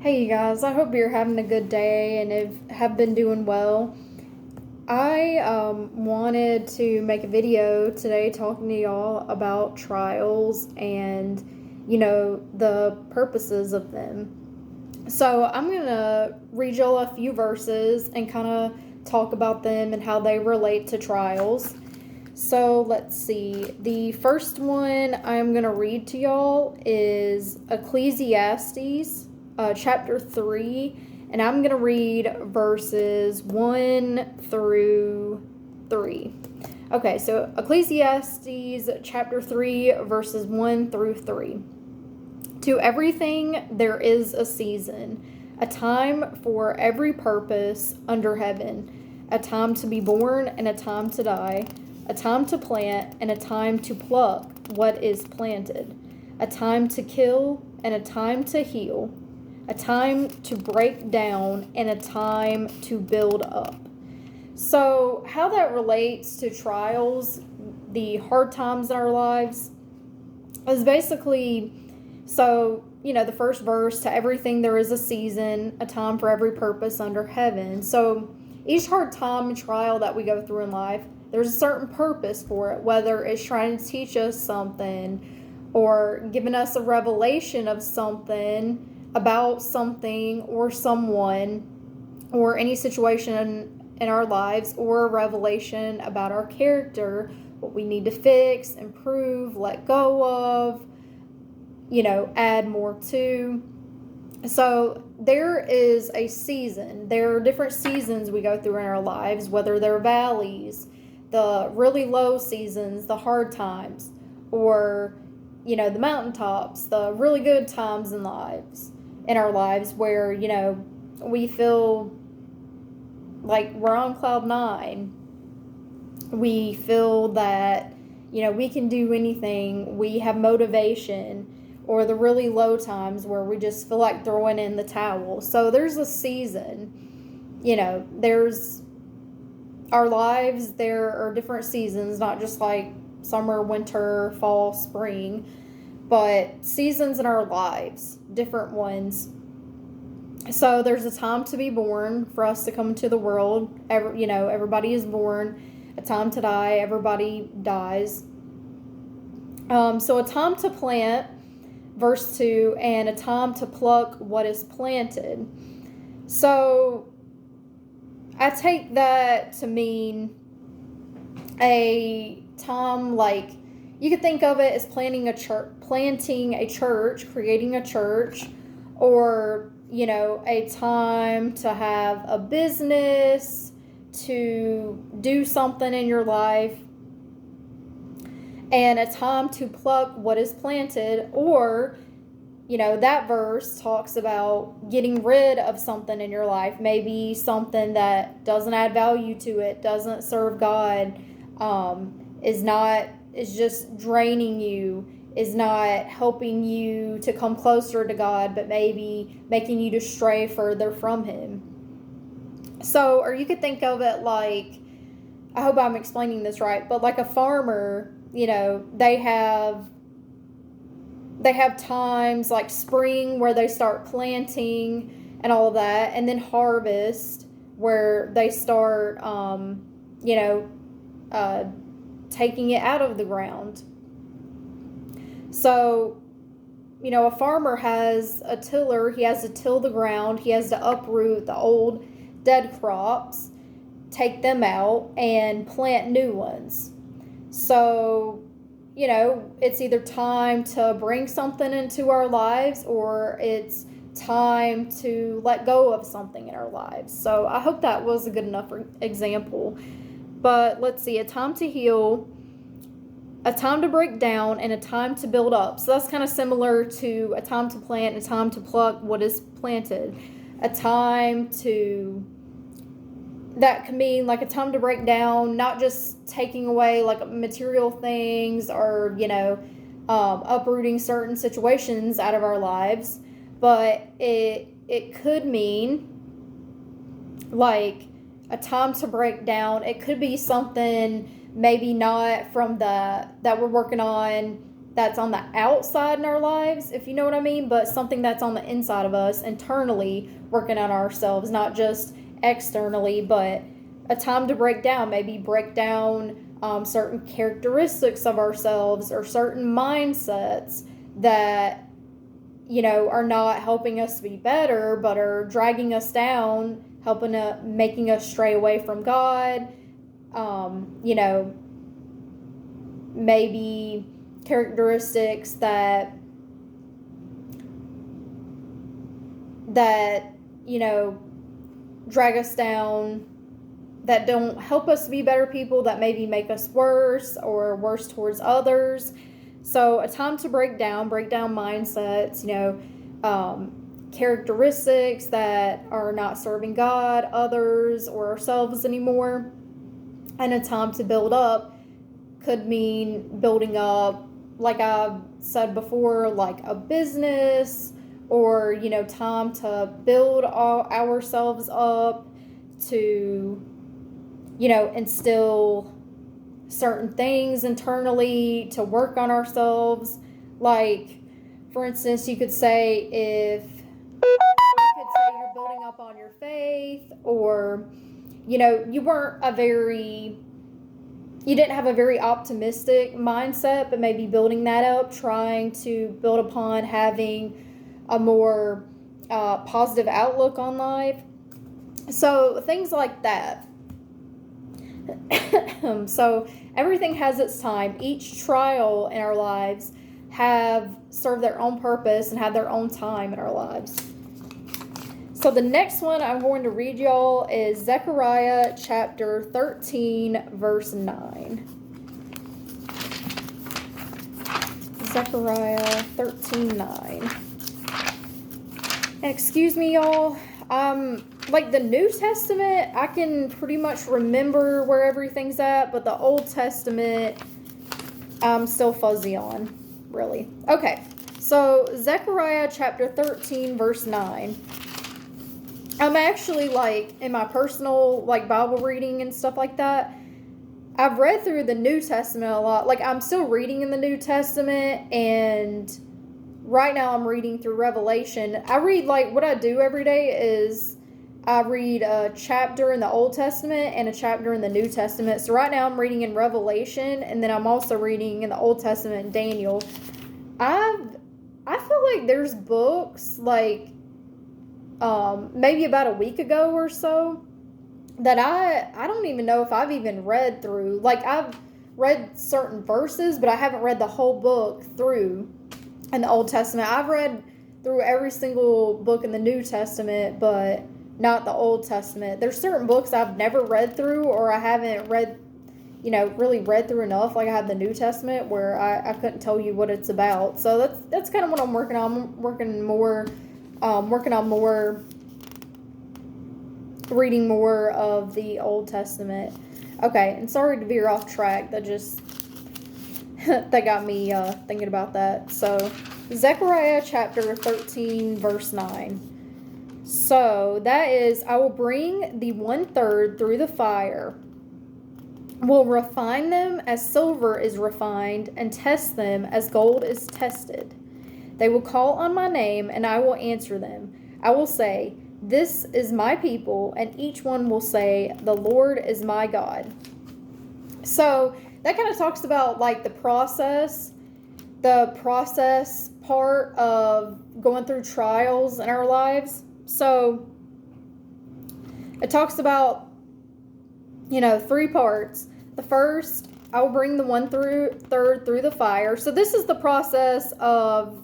Hey you guys, I hope you're having a good day and have been doing well. I wanted to make a video today talking to y'all about trials and, the purposes of them. So I'm going to read y'all a few verses and kind of talk about them and how they relate to trials. So let's see. The first one I'm going to read to y'all is Ecclesiastes chapter 3, and I'm going to read verses 1 through 3. Okay, so Ecclesiastes chapter 3, verses 1 through 3. To everything there is a season, a time for every purpose under heaven, a time to be born and a time to die, a time to plant and a time to pluck what is planted, a time to kill and a time to heal, a time to break down and a time to build up. So how that relates to trials, the hard times in our lives, is basically, the first verse, to everything there is a season, a time for every purpose under heaven. So each hard time and trial that we go through in life, there's a certain purpose for it, whether it's trying to teach us something or giving us a revelation of something about something or someone or any situation in our lives, or a revelation about our character, what we need to fix, improve, let go of, add more to. So there is a season. There are different seasons we go through in our lives, whether they're valleys, the really low seasons, the hard times, or, the mountaintops, the really good times in our lives where, we feel like we're on cloud nine. We feel that, we can do anything. We have motivation. Or the really low times where we just feel like throwing in the towel. So there's a season. There's our lives. There are different seasons, not just like summer, winter, fall, spring, but seasons in our lives, different ones. So there's a time to be born, for us to come into the world. Everybody is born. A time to die, everybody dies. So a time to plant, verse 2, and a time to pluck what is planted. So I take that to mean a time, like, you could think of it as planting a church, creating a church, or, a time to have a business, to do something in your life, and a time to pluck what is planted. Or, that verse talks about getting rid of something in your life, maybe something that doesn't add value to it, doesn't serve God, is just draining you, is not helping you to come closer to God, but maybe making you to stray further from Him. So, or you could think of it like, I hope I'm explaining this right, but like a farmer, they have times like spring where they start planting and all of that, and then harvest where they start, taking it out of the ground. So, a farmer has a tiller. He has to till the ground. He has to uproot the old dead crops, take them out, and plant new ones. So, it's either time to bring something into our lives, or it's time to let go of something in our lives. So I hope that was a good enough example. But let's see, a time to heal, a time to break down, and a time to build up. So that's kind of similar to a time to plant and a time to pluck what is planted. A time to... that can mean like a time to break down, not just taking away like material things or, uprooting certain situations out of our lives, but it could mean like a time to break down. It could be something maybe not from that we're working on that's on the outside in our lives, if you know what I mean, but something that's on the inside of us, internally working on ourselves, not just externally, but a time to break down, maybe break down certain characteristics of ourselves or certain mindsets that, are not helping us to be better, but are dragging us down, making us stray away from God. Maybe characteristics that drag us down, that don't help us to be better people, that maybe make us worse or worse towards others. So a time to break down mindsets, characteristics that are not serving God, others, or ourselves anymore. And a time to build up could mean building up, like I've said before, like a business, or, time to build ourselves up, to, instill certain things internally, to work on ourselves. Like, for instance, you could say you're building up on your faith, or, you didn't have a very optimistic mindset, but maybe building that up, trying to build upon having a more positive outlook on life. So things like that. So everything has its time. Each trial in our lives have served their own purpose and have their own time in our lives. So the next one I'm going to read y'all is Zechariah chapter 13, verse 9. Zechariah 13:9. Excuse me, y'all. Like the New Testament, I can pretty much remember where everything's at, but the Old Testament, I'm still fuzzy on, really. Okay, so Zechariah chapter 13, verse 9. I'm actually, in my personal, Bible reading and stuff like that, I've read through the New Testament a lot. I'm still reading in the New Testament, and right now I'm reading through Revelation. I read, what I do every day is I read a chapter in the Old Testament and a chapter in the New Testament. So right now I'm reading in Revelation, and then I'm also reading in the Old Testament in Daniel. I feel like there's books, maybe about a week ago or so, that I don't even know if I've even read through. I've read certain verses, but I haven't read the whole book through in the Old Testament. I've read through every single book in the New Testament, but not the Old Testament. There's certain books I've never read through, or I haven't read, really read through enough. I have the New Testament where I couldn't tell you what it's about. So that's kind of what I'm working on. I'm working on more, reading more of the Old Testament. Okay, and sorry to veer off track. That got me thinking about that. So, Zechariah chapter 13, verse 9. So, that is, I will bring the 1/3 through the fire, will refine them as silver is refined, and test them as gold is tested. They will call on my name, and I will answer them. I will say, this is my people, and each one will say, the Lord is my God. So that kind of talks about the process part of going through trials in our lives. So it talks about, 3 parts. The first, I will bring the 1/3 through the fire. So this is the process of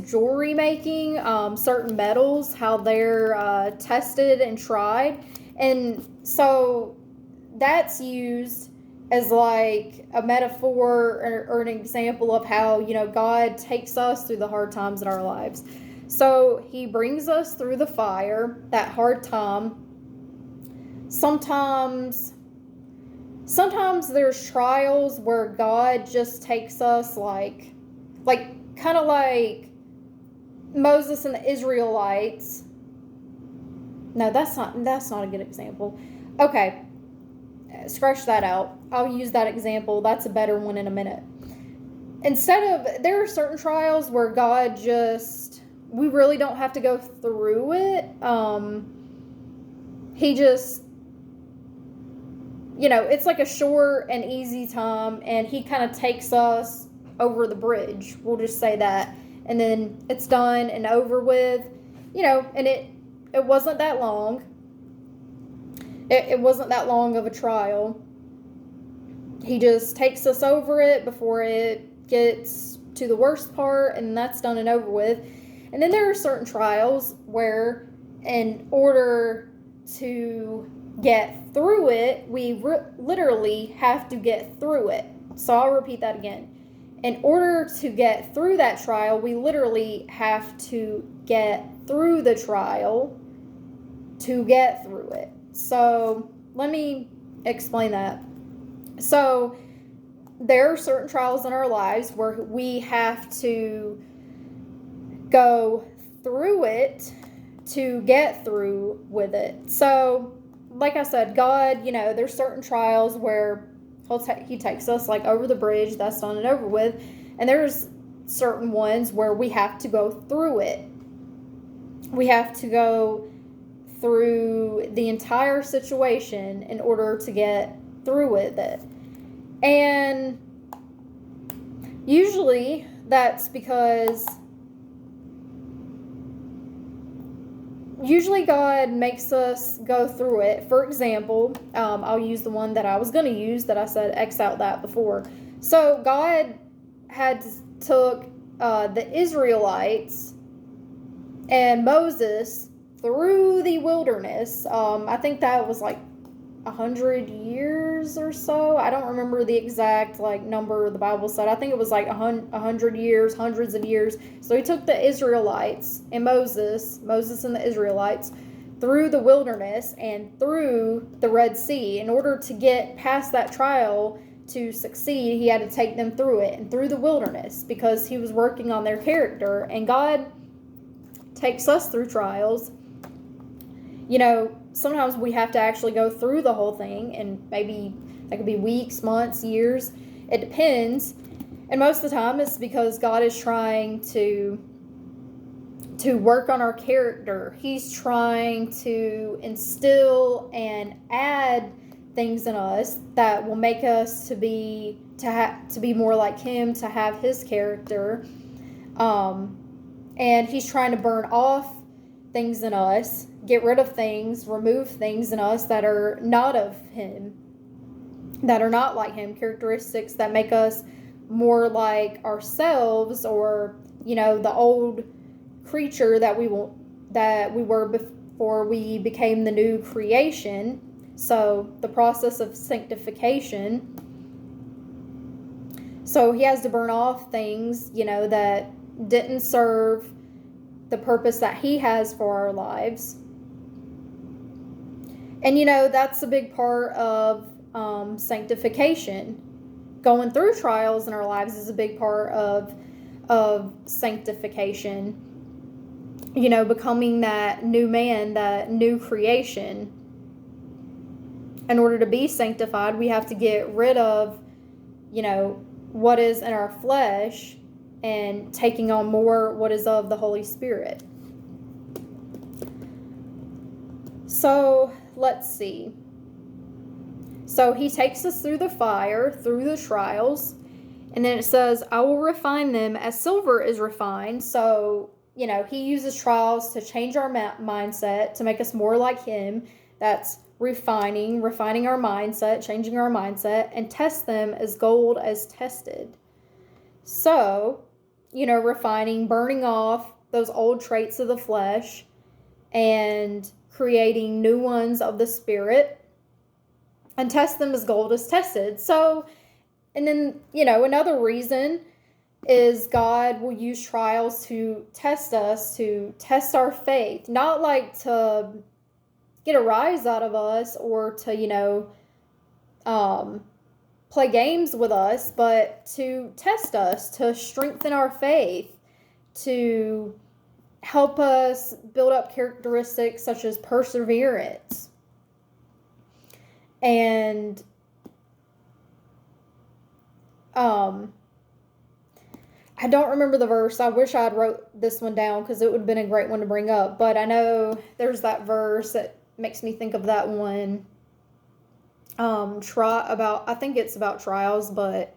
jewelry making, certain metals, how they're tested and tried. And so that's used as a metaphor or an example of how, God takes us through the hard times in our lives. So he brings us through the fire, that hard time. Sometimes there's trials where God just takes us kind of like Moses and the Israelites. No, that's not a good example. Okay, scratch that out. I'll use that example. That's a better one in a minute. there are certain trials where God we really don't have to go through it. He just, it's like a short and easy time, and he kind of takes us over the bridge. We'll just say that. And then it's done and over with, and it wasn't that long. It wasn't that long of a trial. He just takes us over it before it gets to the worst part, and that's done and over with. And then there are certain trials where, in order to get through it, we literally have to get through it. So I'll repeat that again. In order to get through that trial, we literally have to get through the trial to get through it. So let me explain that. So there are certain trials in our lives where we have to go through it to get through with it. So, like I said, God, there's certain trials where he takes us like over the bridge, that's done and over with. And there's certain ones where we have to go through it. We have to go through the entire situation in order to get through with it. And usually that's because God makes us go through it. For example, I'll use the one that I was going to use that I said X out that before. So God took the Israelites and Moses through the wilderness. I think that was like 100 years or so. I don't remember the exact number the Bible said. I think it was like 100 years, hundreds of years. So he took the Israelites and Moses and the Israelites through the wilderness and through the Red Sea. In order to get past that trial to succeed, he had to take them through it and through the wilderness because he was working on their character. And God takes us through trials. Sometimes we have to actually go through the whole thing, and maybe that could be weeks, months, years. It depends. And most of the time it's because God is trying to work on our character. He's trying to instill and add things in us that will make us to be more like him, to have his character. And he's trying to burn off things in us, get rid of things, remove things in us that are not of him, that are not like him, characteristics that make us more like ourselves, or the old creature that we were before we became the new creation. So the process of sanctification. So he has to burn off things that didn't serve the purpose that he has for our lives. And that's a big part of sanctification. Going through trials in our lives is a big part of sanctification. Becoming that new man, that new creation. In order to be sanctified, we have to get rid of what is in our flesh and taking on more what is of the Holy Spirit. So let's see. So he takes us through the fire, through the trials, and then it says, I will refine them as silver is refined. So, he uses trials to change our mindset, to make us more like him. That's refining our mindset, changing our mindset, and test them as gold as tested. So, refining, burning off those old traits of the flesh and creating new ones of the Spirit, and test them as gold is tested. So, and then, another reason is God will use trials to test us, to test our faith, not like to get a rise out of us or to, play games with us, but to test us, to strengthen our faith, to help us build up characteristics such as perseverance. And I don't remember the verse. I wish I had wrote this one down because it would have been a great one to bring up. But I know there's that verse that makes me think of that one. I think it's about trials, but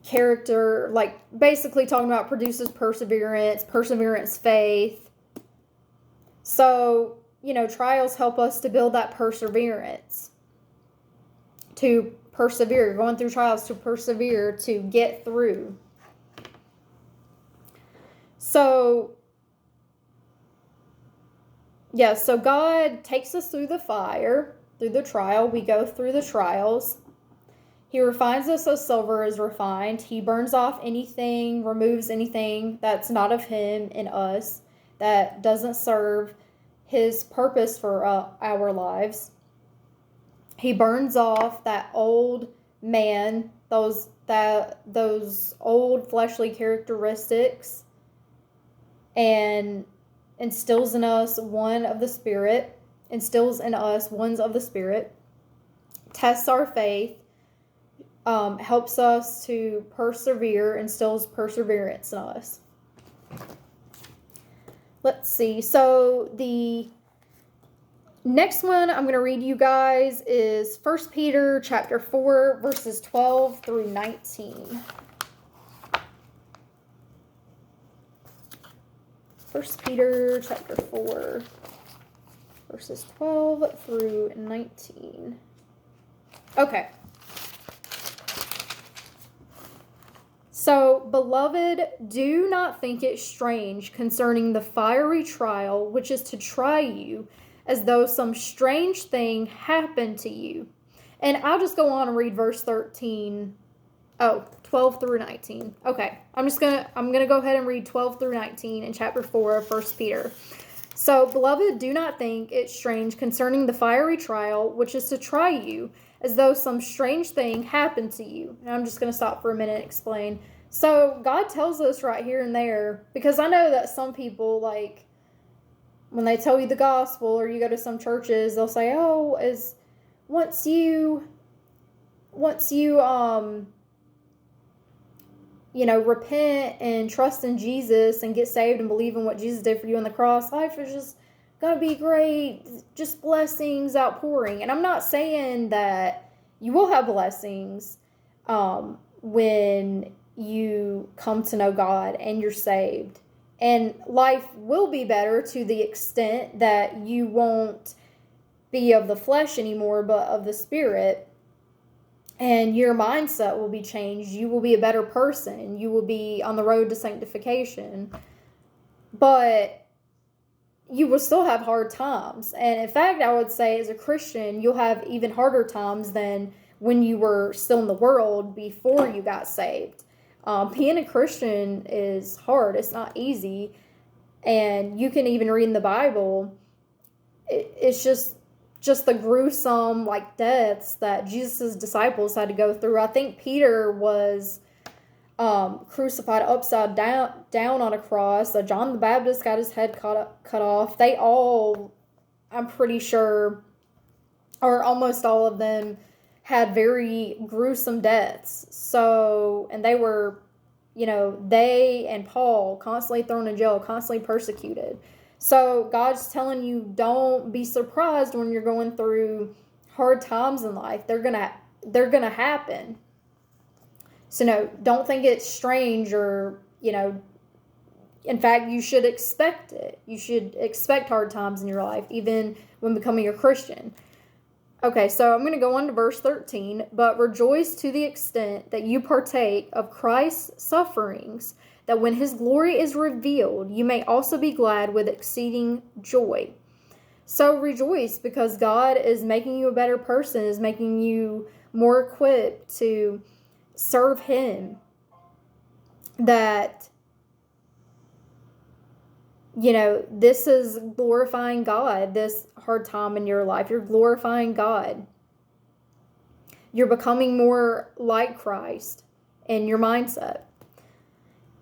character, like basically talking about produces perseverance, faith. So, trials help us to build that perseverance, to persevere, going through trials to persevere, to get through. So, so God takes us through the fire, through the trial. We go through the trials. He refines us as silver is refined. He burns off anything, removes anything that's not of Him in us, that doesn't serve His purpose for our lives. He burns off that old man, those old fleshly characteristics, and instills in us ones of the Spirit, tests our faith, helps us to persevere, instills perseverance in us. Let's see. So the next one I'm going to read you guys is 1 Peter chapter 4, verses 12 through 19. 1 Peter chapter 4, verses 12 through 19. Okay. So, beloved, do not think it strange concerning the fiery trial which is to try you, as though some strange thing happened to you. And I'll just go on and read verse 13. 12 through 19. Okay, I'm gonna go ahead and read 12 through 19 in chapter 4 of 1 Peter. So, beloved, do not think it strange concerning the fiery trial which is to try you, as though some strange thing happened to you. And I'm just gonna stop for a minute and explain. So, God tells us right here and there, because I know that some people, like, when they tell you the gospel or you go to some churches, they'll say, oh, once you repent and trust in Jesus and get saved and believe in what Jesus did for you on the cross, life is just going to be great, just blessings outpouring. And I'm not saying that you will have blessings when you come to know God and you're saved. And life will be better to the extent that you won't be of the flesh anymore, but of the Spirit. And your mindset will be changed. You will be a better person. You will be on the road to sanctification. But you will still have hard times. And in fact, I would say as a Christian, you'll have even harder times than when you were still in the world before you got saved. Being a Christian is hard. It's not easy. And you can even read in the Bible, it's just the gruesome deaths that Jesus' disciples had to go through. I think Peter was crucified upside down on a cross. John the Baptist got his head cut off. They all, I'm pretty sure, or almost all of them, had very gruesome deaths. So, and they were, they and Paul constantly thrown in jail, constantly persecuted. So God's telling you, don't be surprised when you're going through hard times in life. They're gonna happen. So no, don't think it's strange or, in fact, you should expect it. You should expect hard times in your life, even when becoming a Christian. Okay, so I'm going to go on to verse 13. But rejoice to the extent that you partake of Christ's sufferings, that when His glory is revealed, you may also be glad with exceeding joy. So rejoice because God is making you a better person, is making you more equipped to serve Him. That, this is glorifying God, this hard time in your life. You're glorifying God. You're becoming more like Christ in your mindset.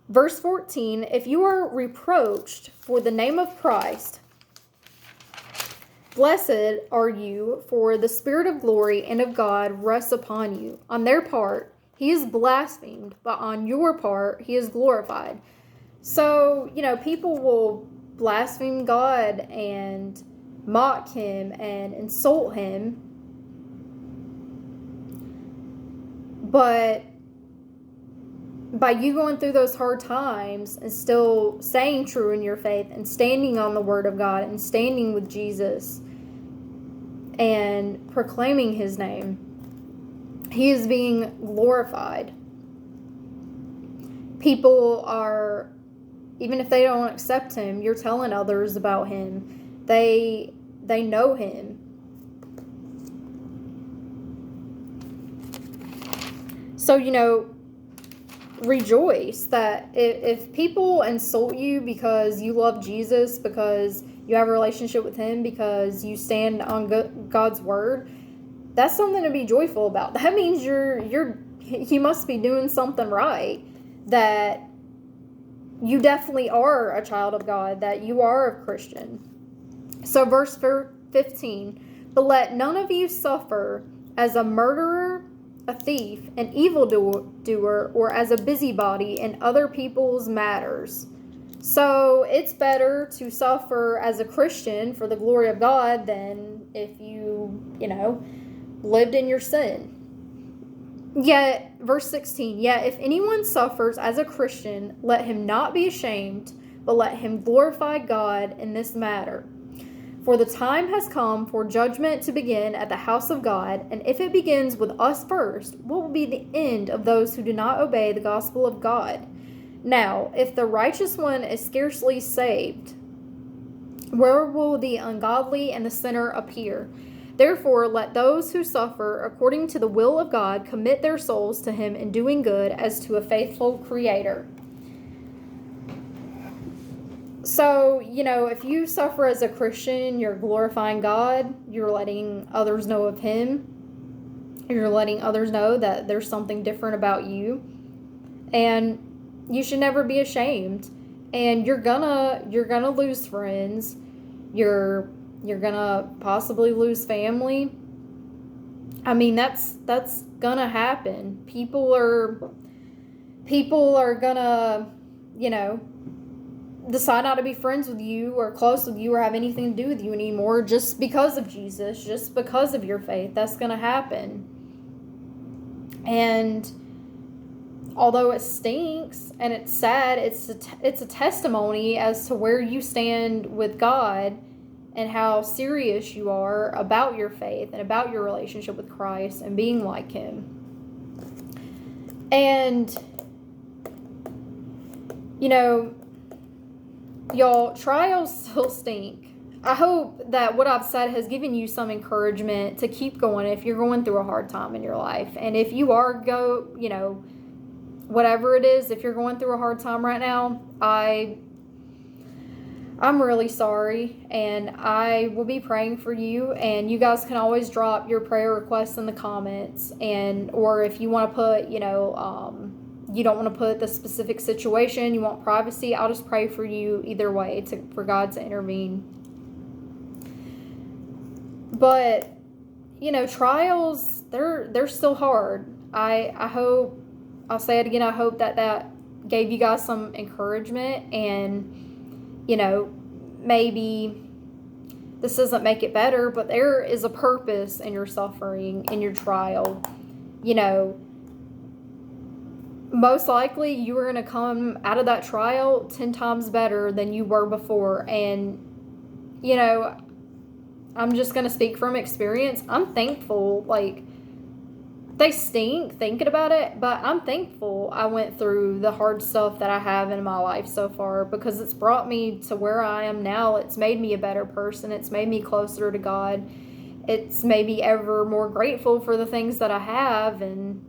Verse 14, if you are reproached for the name of Christ, blessed are you, for the Spirit of glory and of God rests upon you. On their part, he is blasphemed, but on your part, he is glorified. So, people will blaspheme God and mock him and insult him. But by you going through those hard times and still staying true in your faith and standing on the Word of God and standing with Jesus and proclaiming his name, he is being glorified. People are, even if they don't accept him, you're telling others about him. They know him. So, rejoice that if people insult you because you love Jesus, because you have a relationship with him, because you stand on God's word, that's something to be joyful about. That means you must be doing something right, that you definitely are a child of God, that you are a Christian. So verse 15, but let none of you suffer as a murderer, a thief, an evildoer, or as a busybody in other people's matters. So it's better to suffer as a Christian for the glory of God than if you lived in your sin. Yet, verse 16, yet if anyone suffers as a Christian, let him not be ashamed, but let him glorify God in this matter. For the time has come for judgment to begin at the house of God, and if it begins with us first, what will be the end of those who do not obey the gospel of God? Now, if the righteous one is scarcely saved, where will the ungodly and the sinner appear? Therefore, let those who suffer according to the will of God commit their souls to him in doing good as to a faithful Creator. So, if you suffer as a Christian, you're glorifying God, you're letting others know of him, you're letting others know that there's something different about you, and you should never be ashamed. And you're gonna lose friends, you're gonna possibly lose family. I mean, that's gonna happen. People are gonna, decide not to be friends with you or close with you or have anything to do with you anymore just because of Jesus, just because of your faith. That's going to happen. And although it stinks and it's sad, it's a testimony as to where you stand with God and how serious you are about your faith and about your relationship with Christ and being like him. And, y'all, trials still stink. I hope that what I've said has given you some encouragement to keep going if you're going through a hard time in your life. And if you are whatever it is, if you're going through a hard time right now, I'm really sorry, and I will be praying for you. And you guys can always drop your prayer requests in the comments, or if you want to put, you don't want to put the specific situation, you want privacy, I'll just pray for you either way for God to intervene. But, trials, they're still hard. I hope, I'll say it again, I hope that gave you guys some encouragement, and, maybe this doesn't make it better, but there is a purpose in your suffering, in your trial. Most likely you are going to come out of that trial 10 times better than you were before. And, I'm just going to speak from experience. I'm thankful. Like, they stink thinking about it, but I'm thankful I went through the hard stuff that I have in my life so far, because it's brought me to where I am now. It's made me a better person. It's made me closer to God. It's made me ever more grateful for the things that I have. And,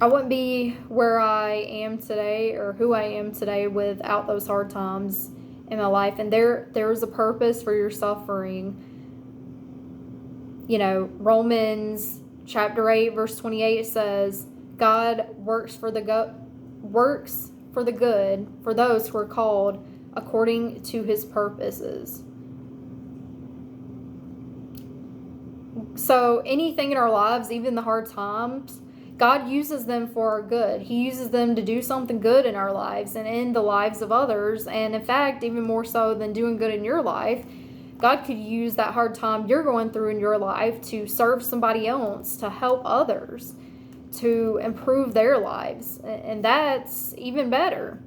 I wouldn't be where I am today or who I am today without those hard times in my life. And there is a purpose for your suffering. Romans chapter 8 verse 28 says, God works for the good for those who are called according to his purposes. So anything in our lives, even the hard times, God uses them for our good. He uses them to do something good in our lives and in the lives of others. And in fact, even more so than doing good in your life, God could use that hard time you're going through in your life to serve somebody else, to help others, to improve their lives. And that's even better.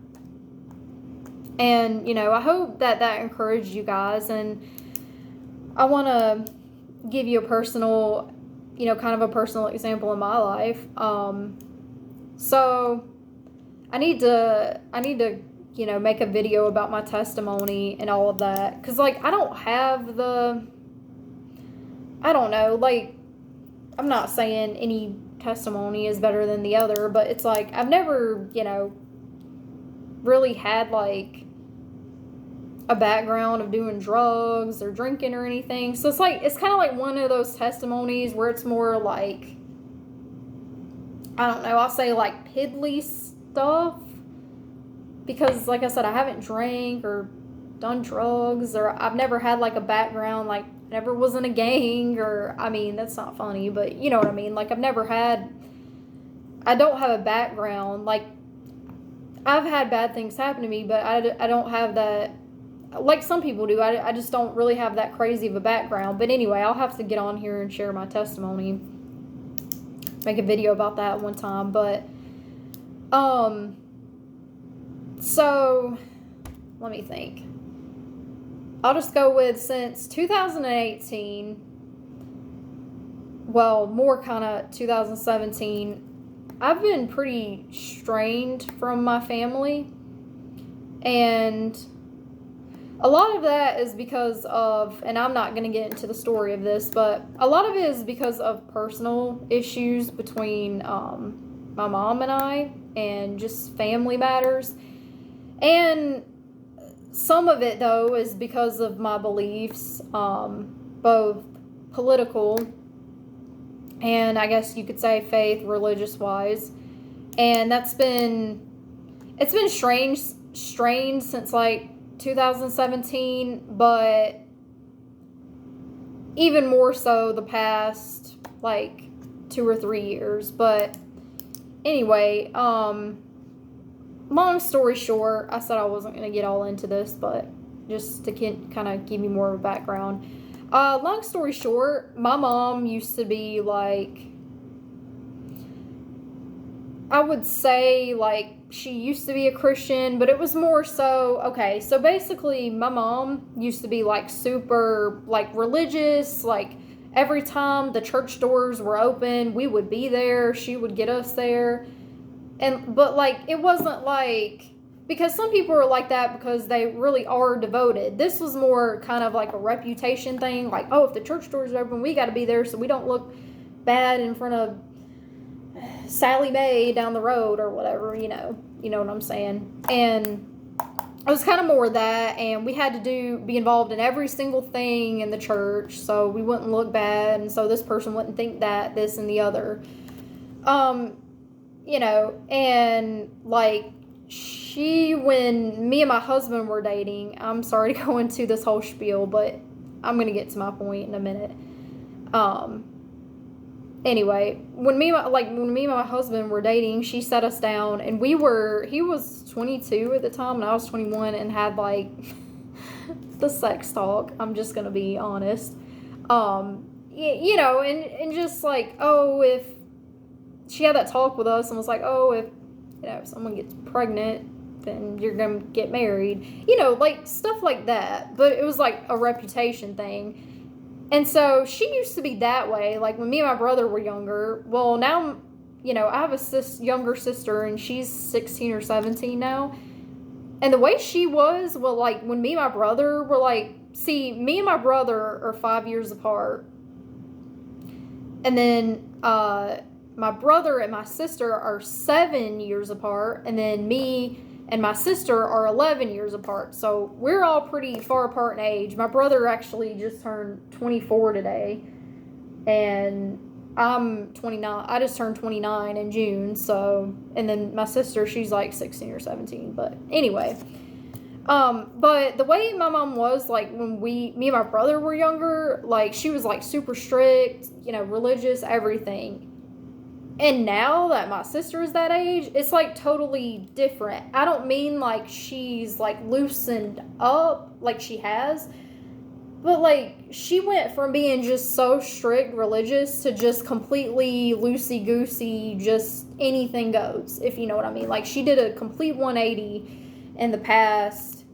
And, I hope that encouraged you guys. And I want to give you a personal, kind of a personal example in my life. So I need to, make a video about my testimony and all of that. Cause I don't have I'm not saying any testimony is better than the other, but it's I've never, really had a background of doing drugs or drinking or anything. So it's kind of one of those testimonies where it's more I don't know, I'll say piddly stuff. Because like I said, I haven't drank or done drugs, or I've never had a background, never was in a gang, or that's not funny, but you know what I mean. I don't have a background. I've had bad things happen to me, but I don't have that like some people do. I just don't really have that crazy of a background. But anyway, I'll have to get on here and share my testimony, make a video about that one time. But so let me think. I'll just go with since 2018, well, more kind of 2017, I've been pretty strained from my family. And a lot of that is because of, and I'm not going to get into the story of this, but a lot of it is because of personal issues between my mom and I, and just family matters. And some of it, though, is because of my beliefs, both political and I guess you could say faith, religious-wise. And it's been strained since 2017, but even more so the past 2 or 3 years. But anyway, long story short, I said I wasn't going to get all into this, but just to kind of give you more of a background. Long story short, my mom used to be I would say she used to be a Christian, but it was more so, okay, so basically my mom used to be super religious. Every time the church doors were open, we would be there, she would get us there. But it wasn't because some people are like that because they really are devoted. This was more kind of a reputation thing. Oh, if the church doors are open, we got to be there so we don't look bad in front of Sally Mae down the road or whatever, you know what I'm saying. And it was kind of more that, and we had to be involved in every single thing in the church so we wouldn't look bad, and so this person wouldn't think that, this and the other. And when me and my husband were dating, I'm sorry to go into this whole spiel, but I'm going to get to my point in a minute. Anyway, when me and my husband were dating, she sat us down, and he was 22 at the time, and I was 21, and had the sex talk. I'm just going to be honest. And just if she had that talk with us and was if someone gets pregnant, then you're going to get married, stuff like that. But it was a reputation thing. And so she used to be that way, when me and my brother were younger. Well, now, I have a younger sister, and she's 16 or 17 now. And the way she was, when me and my brother were me and my brother are 5 years apart. And then my brother and my sister are 7 years apart. And then me and my sister are 11 years apart. So we're all pretty far apart in age. My brother actually just turned 24 today. And I'm 29. I just turned 29 in June. So, and then my sister, she's 16 or 17. But anyway, But the way my mom was, like, when me and my brother were younger, like, she was, like, super strict, religious, everything. And now that my sister is that age, it's, like, totally different. I don't mean, like, she's, like, loosened up like she has. But, like, she went from being just so strict religious to just completely loosey-goosey, just anything goes, if you know what I mean. Like, she did a complete 180 in the past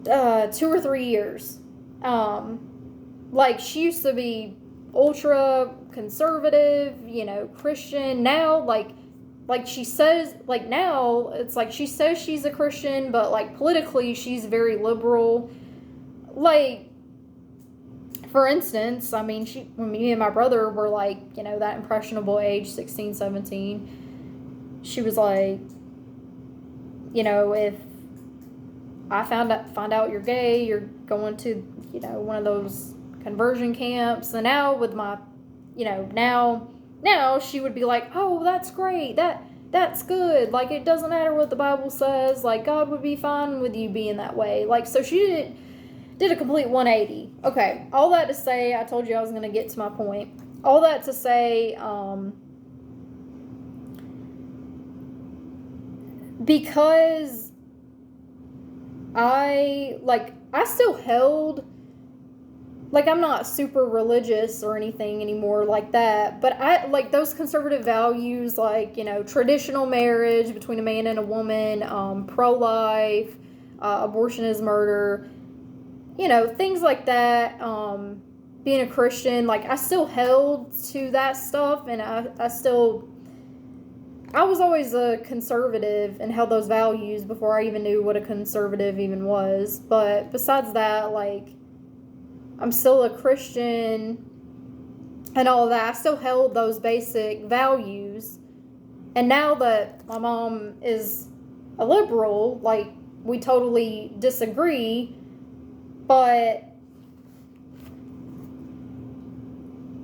2 or 3 years. Like, she used to be ultra conservative, Christian. Now, like she says, like, now, it's like she says she's a Christian, but, like, politically, she's very liberal. Like, for instance, I mean, when me and my brother were, like, that impressionable age, 16, 17, she was like, if I find out you're gay, you're going to, one of those conversion camps. And now with my, now she would be like, oh, that's great. That's good. Like, it doesn't matter what the Bible says. Like, God would be fine with you being that way. Like, so she did a complete 180. Okay, all that to say, I told you I was going to get to my point. All that to say, because I still held, like, I'm not super religious or anything anymore like that, but I, like, those conservative values, like, traditional marriage between a man and a woman, pro-life, abortion is murder, things like that, being a Christian, like, I still held to that stuff, and I was always a conservative and held those values before I even knew what a conservative even was. But besides that, like, I'm still a Christian and all of that. I still held those basic values. And now that my mom is a liberal, like, we totally disagree. But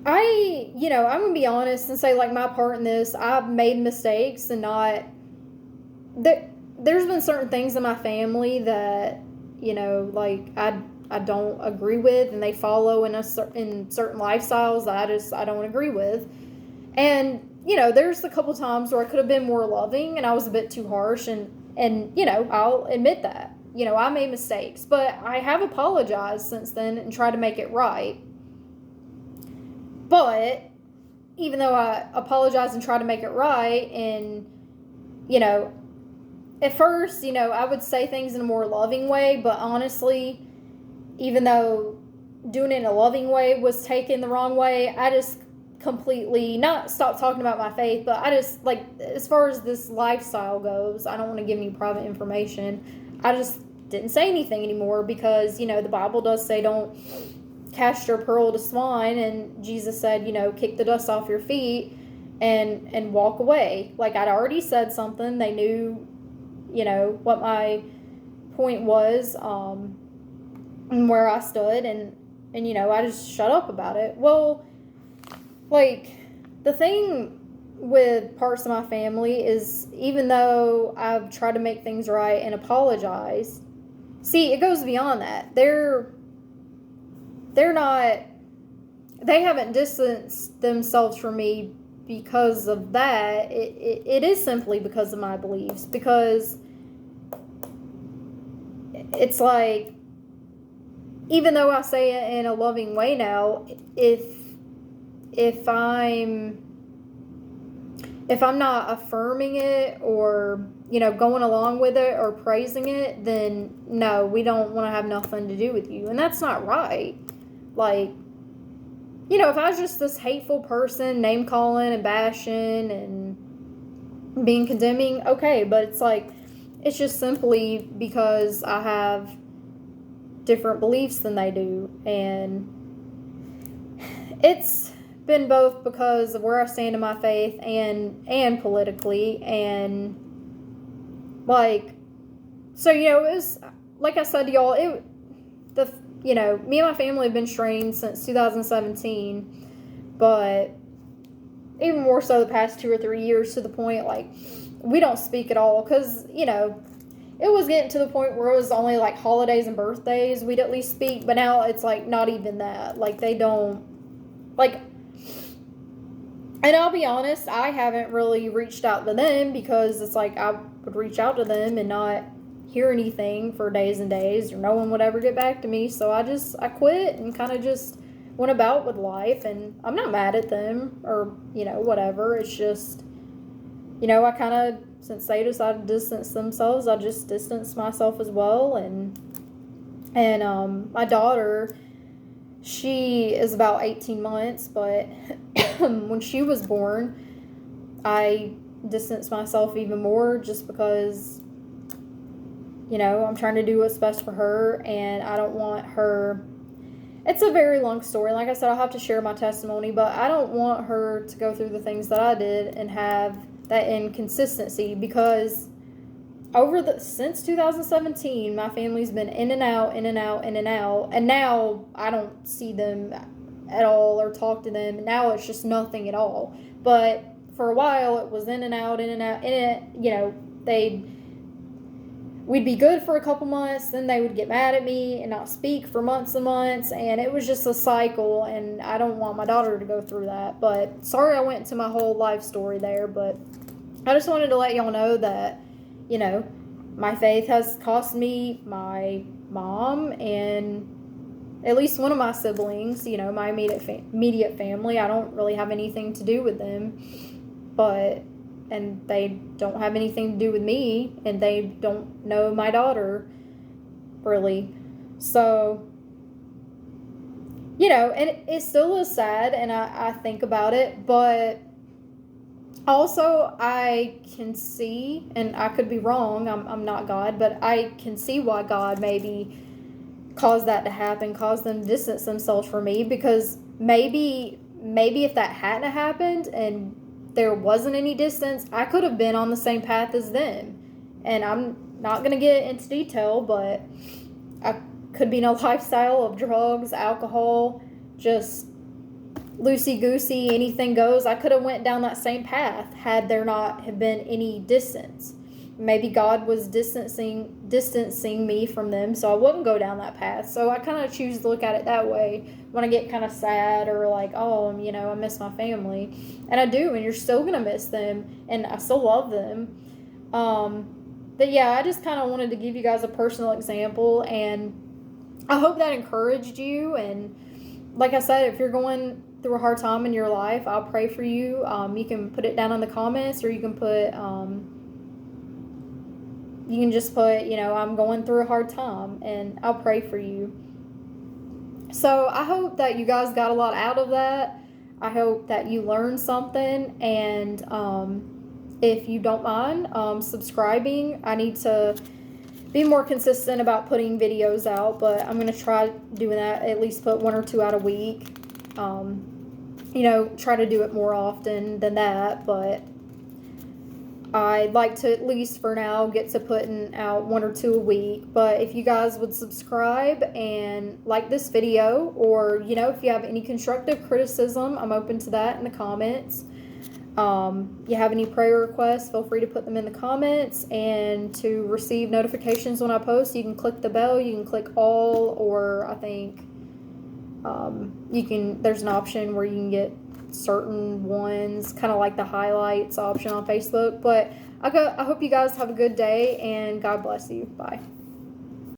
I'm going to be honest and say, like, my part in this, I've made mistakes and there's been certain things in my family that, like, I don't agree with, and they follow in certain lifestyles that I don't agree with. And, there's a couple times where I could have been more loving and I was a bit too harsh, and I'll admit that. I made mistakes, but I have apologized since then and tried to make it right. But even though I apologized and tried to make it right, and, at first, I would say things in a more loving way, but honestly, even though doing it in a loving way was taken the wrong way, I just completely, not stop talking about my faith, but I just, like, as far as this lifestyle goes, I don't want to give any private information. I just didn't say anything anymore because, the Bible does say don't cast your pearl to swine, and Jesus said, kick the dust off your feet and walk away. Like, I'd already said something. They knew, what my point was, and where I stood, and I just shut up about it. Well, like, the thing with parts of my family is, even though I've tried to make things right and apologize, see, it goes beyond that. They haven't distanced themselves from me because of that. It is simply because of my beliefs, because it's like, even though I say it in a loving way now, if I'm not affirming it or, going along with it or praising it, then no, we don't want to have nothing to do with you. And that's not right. Like, if I was just this hateful person, name calling and bashing and being condemning, okay, but it's like, it's just simply because I have different beliefs than they do. And it's been both because of where I stand in my faith and politically, and like, so, it was, like I said to y'all, me and my family have been strained since 2017, but even more so the past 2 or 3 years, to the point, like, we don't speak at all, because, it was getting to the point where it was only like holidays and birthdays we'd at least speak, but now it's like not even that. Like they don't, like, and I'll be honest, I haven't really reached out to them because it's like I would reach out to them and not hear anything for days and days, or no one would ever get back to me. So I quit and kind of just went about with life, and I'm not mad at them or, whatever. It's just, I kind of, since they decided to distance themselves, I just distanced myself as well. And my daughter, she is about 18 months, but when she was born, I distanced myself even more just because, I'm trying to do what's best for her, and I don't want her. It's a very long story. Like I said, I'll have to share my testimony, but I don't want her to go through the things that I did and have that inconsistency, because since 2017, my family's been in and out, in and out, in and out, and now I don't see them at all or talk to them. Now it's just nothing at all. But for a while, it was in and out, in and out, we'd be good for a couple months, then they would get mad at me and not speak for months and months, and it was just a cycle, and I don't want my daughter to go through that. But sorry I went into my whole life story there, but I just wanted to let y'all know that, my faith has cost me my mom and at least one of my siblings, my immediate family. I don't really have anything to do with them, and they don't have anything to do with me, and they don't know my daughter, really. So, and it still is sad, and I think about it, but also I can see, and I could be wrong, I'm not God, but I can see why God maybe caused that to happen, caused them to distance themselves from me, because maybe if that hadn't happened and there wasn't any distance, I could have been on the same path as them. And I'm not going to get into detail, but I could be in a lifestyle of drugs, alcohol, just loosey-goosey, anything goes. I could have went down that same path had there not have been any distance. Maybe God was distancing me from them so I wouldn't go down that path. So I kind of choose to look at it that way when I get kind of sad or like, oh, I miss my family. And I do, and you're still going to miss them, and I still love them. But yeah, I just kind of wanted to give you guys a personal example, and I hope that encouraged you. And like I said, if you're going through a hard time in your life, I'll pray for you. You can put it down in the comments, or you can put... you can just put, I'm going through a hard time, and I'll pray for you. So I hope that you guys got a lot out of that. I hope that you learned something, and if you don't mind subscribing, I need to be more consistent about putting videos out, but I'm going to try doing that, at least put 1 or 2 out a week. Try to do it more often than that, but I'd like to, at least for now, get to putting out 1 or 2 a week. But if you guys would subscribe and like this video, or, if you have any constructive criticism, I'm open to that in the comments. You have any prayer requests, feel free to put them in the comments. And to receive notifications when I post, you can click the bell, you can click all, or I think there's an option where you can get certain ones, kind of like the highlights option on Facebook. But I hope you guys have a good day, and God bless you. Bye.